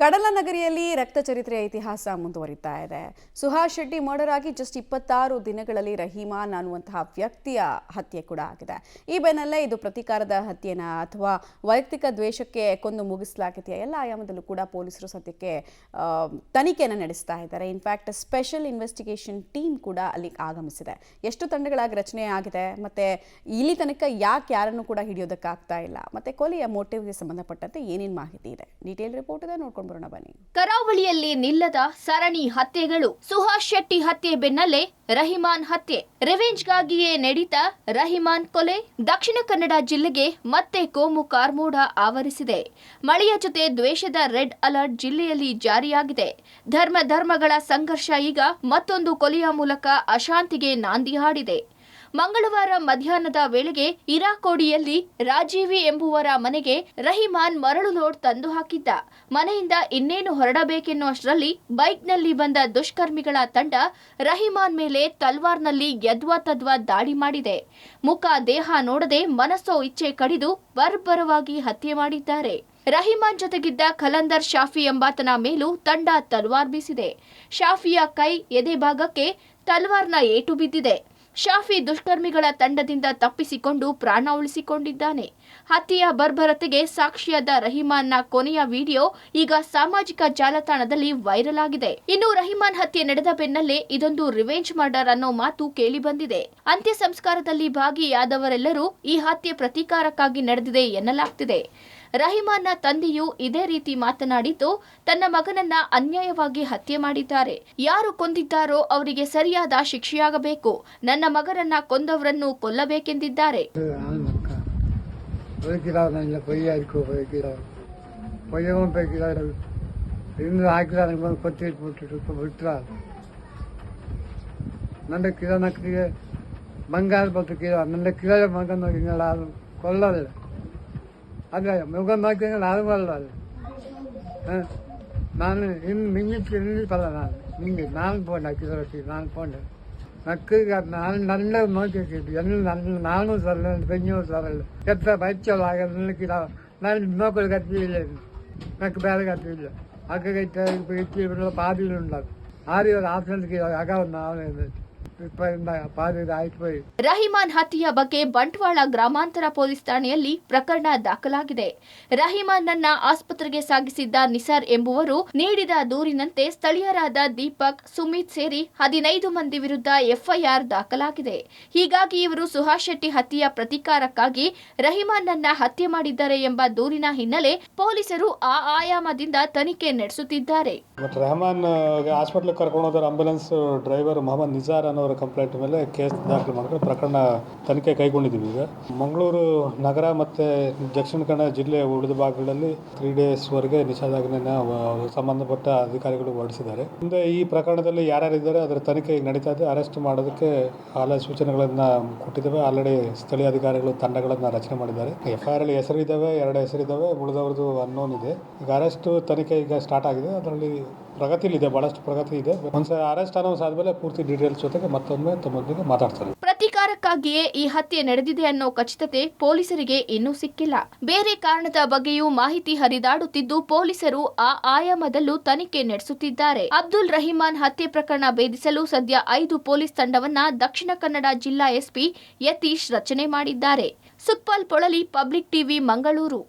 ಕಡಲನಗರಿಯಲ್ಲಿ ರಕ್ತ ಚರಿತ್ರೆಯ ಇತಿಹಾಸ ಮುಂದುವರಿತಾ ಇದೆ. ಸುಹಾಸ್ ಶೆಟ್ಟಿ ಮರ್ಡರ್ ಆಗಿ ಜಸ್ಟ್ 26 ದಿನಗಳಲ್ಲಿ ರಹೀಮಾನ್ ಅನ್ನುವಂತಹ ವ್ಯಕ್ತಿಯ ಹತ್ಯೆ ಕೂಡ ಆಗಿದೆ. ಈ ಬೆನ್ನಲ್ಲೇ ಇದು ಪ್ರತೀಕಾರದ ಹತ್ಯೆನ ಅಥವಾ ವೈಯಕ್ತಿಕ ದ್ವೇಷಕ್ಕೆ ಕೊಂದು ಮುಗಿಸಲಾಗಿದೆಯಾ ಎಲ್ಲ ಆಯಾಮದಲ್ಲೂ ಕೂಡ ಪೊಲೀಸರು ಸದ್ಯಕ್ಕೆ ತನಿಖೆಯನ್ನು ನಡೆಸ್ತಾ ಇದ್ದಾರೆ. ಇನ್ಫ್ಯಾಕ್ಟ್ ಸ್ಪೆಷಲ್ ಇನ್ವೆಸ್ಟಿಗೇಷನ್ ಟೀಮ್ ಕೂಡ ಅಲ್ಲಿ ಆಗಮಿಸಿದೆ. ಎಷ್ಟು ತಂಡಗಳಾಗಿ ರಚನೆ ಆಗಿದೆ ಮತ್ತೆ ಇಲ್ಲಿ ತನಕ ಯಾರನ್ನು ಕೂಡ ಹಿಡಿಯೋದಕ್ಕಾಗ್ತಾ ಇಲ್ಲ ಮತ್ತೆ ಕೊಲೆಯ ಮೋಟಿವ್ಗೆ ಸಂಬಂಧಪಟ್ಟಂತೆ ಏನೇನು ಮಾಹಿತಿ ಇದೆ, ಡೀಟೇಲ್ ರಿಪೋರ್ಟ್ ಇದೆ, ನೋಡ್ಕೊಂಡು ಬನ್ನಿ. ಕರಾವಳಿಯಲ್ಲಿ ನಿಲ್ಲದ ಸರಣಿ ಹತ್ಯೆಗಳು. ಸುಹಾಸ್ ಶೆಟ್ಟಿ ಹತ್ಯೆ ಬೆನ್ನಲ್ಲೇ ರಹಿಮಾನ್ ಹತ್ಯೆ. ರಿವೆಂಜ್ಗಾಗಿಯೇ ನಡೆದ ರಹಿಮಾನ್ ಕೊಲೆ. ದಕ್ಷಿಣ ಕನ್ನಡ ಜಿಲ್ಲೆಗೆ ಮತ್ತೆ ಕೋಮು ಕಾರ್ಮೋಡ ಆವರಿಸಿದೆ. ಮಳೆಯ ಜೊತೆ ದ್ವೇಷದ ರೆಡ್ ಅಲರ್ಟ್ ಜಿಲ್ಲೆಯಲ್ಲಿ ಜಾರಿಯಾಗಿದೆ. ಧರ್ಮಗಳ ಸಂಘರ್ಷ ಈಗ ಮತ್ತೊಂದು ಕೊಲೆಯ ಮೂಲಕ ಅಶಾಂತಿಗೆ ನಾಂದಿ ಹಾಡಿದೆ. ಮಂಗಳವಾರ ಮಧ್ಯಾಹ್ನದ ವೇಳೆಗೆ ಇರಾಕೋಡಿಯಲ್ಲಿ ರಾಜೀವಿ ಎಂಬುವರ ಮನೆಗೆ ರಹಿಮಾನ್ ಮರಳು ಲೋಡ್ ತಂದು ಹಾಕಿದ್ದ. ಮನೆಯಿಂದ ಇನ್ನೇನು ಹೊರಡಬೇಕೆನ್ನುವಷ್ಟರಲ್ಲಿ ಬೈಕ್ನಲ್ಲಿ ಬಂದ ದುಷ್ಕರ್ಮಿಗಳ ತಂಡ ರಹಿಮಾನ್ ಮೇಲೆ ತಲ್ವಾರ್ನಲ್ಲಿ ಯದ್ವಾ ತದ್ವಾ ದಾಳಿ ಮಾಡಿದೆ. ಮುಖ ದೇಹ ನೋಡದೆ ಮನಸ್ಸೋ ಇಚ್ಛೆ ಕಡಿದು ಬರ್ಬರವಾಗಿ ಹತ್ಯೆ ಮಾಡಿದ್ದಾರೆ. ರಹಿಮಾನ್ ಜೊತೆಗಿದ್ದ ಖಲಂದರ್ ಶಾಫಿ ಎಂಬಾತನ ಮೇಲೂ ತಂಡ ತಲ್ವಾರ್ ಬೀಸಿದೆ. ಶಾಫಿಯ ಕೈ ಎದೆ ಭಾಗಕ್ಕೆ ತಲ್ವಾರ್ನ ಏಟು ಬಿದ್ದಿದೆ. ಶಾಫಿ ದುಷ್ಕರ್ಮಿಗಳ ತಂಡದಿಂದ ತಪ್ಪಿಸಿಕೊಂಡು ಪ್ರಾಣ ಉಳಿಸಿಕೊಂಡಿದ್ದಾನೆ. ಹತ್ಯೆಯ ಬರ್ಬರತೆಗೆ ಸಾಕ್ಷಿಯಾದ ರಹಿಮಾನ್ನ ಕೊನೆಯ ವಿಡಿಯೋ ಈಗ ಸಾಮಾಜಿಕ ಜಾಲತಾಣದಲ್ಲಿ ವೈರಲ್ ಆಗಿದೆ. ಇನ್ನು ರಹಿಮಾನ್ ಹತ್ಯೆ ನಡೆದ ಬೆನ್ನಲ್ಲೇ ಇದೊಂದು ರಿವೆಂಜ್ ಮರ್ಡರ್ ಅನ್ನೋ ಮಾತು ಕೇಳಿ ಬಂದಿದೆ. ಅಂತ್ಯ ಸಂಸ್ಕಾರದಲ್ಲಿ ಭಾಗಿಯಾದವರೆಲ್ಲರೂ ಈ ಹತ್ಯೆ ಪ್ರತೀಕಾರಕ್ಕಾಗಿ ನಡೆದಿದೆ ಎನ್ನಲಾಗ್ತಿದೆ. ರಹಿಮಾನ್ನ ತಂದೆಯು ಇದೇ ರೀತಿ ಮಾತನಾಡಿದ್ದು, ತನ್ನ ಮಗನನ್ನ ಅನ್ಯಾಯವಾಗಿ ಹತ್ಯೆ ಮಾಡಿದ್ದಾರೆ. ಯಾರು ಕೊಂದಿದ್ದಾರೋ ಅವರಿಗೆ ಸರಿಯಾದ ಶಿಕ್ಷೆಯಾಗಬೇಕು. ನನ್ನ ಮಗನನ್ನ ಕೊಂದವರನ್ನು ಕೊಲ್ಲಬೇಕೆಂದಿದ್ದಾರೆ. ಅದೇ ಮಗ ನೋಡ್ತೀನಿ ನಾನು ಬರಲ್ಲ. ನಾನು ಇನ್ನು ನಿಂಗಿಲ್ಲ ನಾನು ಫೋನ್ ಹಾಕಿದ್ರೆ ನಾನು ಫೋನ್ ನಕ್ಕೀಗ ನಾನು ನೋಡ್ತಿದ್ದೆ ನಾನು ಸರಲ್ಲ ಬೆಂಜೂ ಸರಲ್ಲ ಎತ್ತ ಬಚ್ಚಲ್ಲ ಆಗ ನಾನು ನೋಕಲು ಕತ್ತಿಲ್ಲ నాకు ಬೇರೆ కట్టిಲ್ಲ అక్కడైతే పాదీలు ఆది ఆప్షన్కి అగా ఉన్నా ರಹಿಮಾನ್ ಹತ್ಯೆಯ ಬಗ್ಗೆ ಬಂಟ್ವಾಳ ಗ್ರಾಮಾಂತರ ಪೊಲೀಸ್ ಠಾಣೆಯಲ್ಲಿ ಪ್ರಕರಣ ದಾಖಲಾಗಿದೆ. ರಹಿಮಾನ್ನನ್ನ ಆಸ್ಪತ್ರೆಗೆ ಸಾಗಿಸಿದ್ದ ನಿಸಾರ್ ಎಂಬುವರು ನೀಡಿದ ದೂರಿನಂತೆ ಸ್ಥಳೀಯರಾದ ದೀಪಕ್, ಸುಮಿತ್ ಸೇರಿ 15 ಮಂದಿ ವಿರುದ್ಧ ಎಫ್ಐಆರ್ ದಾಖಲಾಗಿದೆ. ಹೀಗಾಗಿ ಇವರು ಸುಹಾಸ್ ಶೆಟ್ಟಿ ಹತ್ಯೆಯ ಪ್ರತೀಕಾರಕ್ಕಾಗಿ ರಹಿಮಾನ್ನನ್ನ ಹತ್ಯೆ ಮಾಡಿದ್ದಾರೆ ಎಂಬ ದೂರಿನ ಹಿನ್ನೆಲೆ ಪೊಲೀಸರು ಆ ಆಯಾಮದಿಂದ ತನಿಖೆ ನಡೆಸುತ್ತಿದ್ದಾರೆ. ರೆಹಮಾನ್ ಹಾಸ್ಪಿಟಲ್ ಕರ್ಕೊಂಡು ಹೋದ ಆಂಬ್ಯುಲೆನ್ಸ್ ಡ್ರೈವರ್ ಮೊಹಮ್ಮದ್ ನಿಜಾರ್ ಅನ್ನೋ ಕಂಪ್ಲೇಂಟ್ ಮೇಲೆ ಕೇಸ್ ದಾಖಲು ಮಾಡಿದ್ರೆ ಪ್ರಕರಣ ತನಿಖೆ ಕೈಗೊಂಡಿದ್ದೀವಿ. ಈಗ ಮಂಗಳೂರು ನಗರ ಮತ್ತು ದಕ್ಷಿಣ ಕನ್ನಡ ಜಿಲ್ಲೆಯ ಉಳಿದ ಭಾಗಗಳಲ್ಲಿ 3 ಡೇಸ್ವರೆಗೆ ನಿಷೇಧಾಜ್ಞೆಯನ್ನು ಸಂಬಂಧಪಟ್ಟ ಅಧಿಕಾರಿಗಳು ಹೊರಡಿಸಿದ್ದಾರೆ. ಮುಂದೆ ಈ ಪ್ರಕರಣದಲ್ಲಿ ಯಾರ್ಯಾರಿದ್ದಾರೆ ಅದರ ತನಿಖೆ ನಡೀತಾ ಇದೆ. ಅರೆಸ್ಟ್ ಮಾಡೋದಕ್ಕೆ ಆಲ ಸೂಚನೆಗಳನ್ನು ಕೊಟ್ಟಿದ್ದೇವೆ. ಆಲ್ರೆಡಿ ಸ್ಥಳೀಯ ಅಧಿಕಾರಿಗಳು ತಂಡಗಳನ್ನು ರಚನೆ ಮಾಡಿದ್ದಾರೆ. ಎಫ್ಐಆರ್ ಅಲ್ಲಿ ಹೆಸರಿದ್ದಾವೆ, 2 ಹೆಸರಿದ್ದಾವೆ, ಉಳಿದವ್ರದ್ದು ಅನ್ನೋನ್ ಇದೆ. ಈಗ ಅರೆಸ್ಟ್ ತನಿಖೆ ಈಗ ಸ್ಟಾರ್ಟ್ ಆಗಿದೆ. ಅದರಲ್ಲಿ ಪ್ರಗತಿಲಿದೆ, ಬಹಳಷ್ಟು ಪ್ರಗತಿ ಇದೆ. ಒಂದ್ಸಲ ಅರೆಸ್ಟ್ ಅನೌನ್ಸ್ ಆದಮೇಲೆ ಪೂರ್ತಿ ಡೀಟೇಲ್ಸ್ ಜೊತೆಗೆ ಮತ್ತೊಮ್ಮೆ ತಮ್ಮೊಂದಿಗೆ ಮಾತಾಡ್ತಾರೆ. ಪ್ರತೀಕಾರಕ್ಕಾಗಿಯೇ ಈ ಹತ್ಯೆ ನಡೆದಿದೆ ಅನ್ನೋ ಖಚಿತತೆ ಪೊಲೀಸರಿಗೆ ಇನ್ನೂ ಸಿಕ್ಕಿಲ್ಲ. ಬೇರೆ ಕಾರಣದ ಬಗ್ಗೆಯೂ ಮಾಹಿತಿ ಹರಿದಾಡುತ್ತಿದ್ದು ಪೊಲೀಸರು ಆ ಆಯಾಮದಲ್ಲೂ ತನಿಖೆ ನಡೆಸುತ್ತಿದ್ದಾರೆ. ಅಬ್ದುಲ್ ರಹಿಮಾನ್ ಹತ್ಯೆ ಪ್ರಕರಣ ಭೇದಿಸಲು ಸದ್ಯ 5 ಪೊಲೀಸ್ ತಂಡವನ್ನ ದಕ್ಷಿಣ ಕನ್ನಡ ಜಿಲ್ಲಾ ಎಸ್ಪಿ ಯತೀಶ್ ರಚನೆ ಮಾಡಿದ್ದಾರೆ. Sukhpal Polali, public TV, Mangaluru.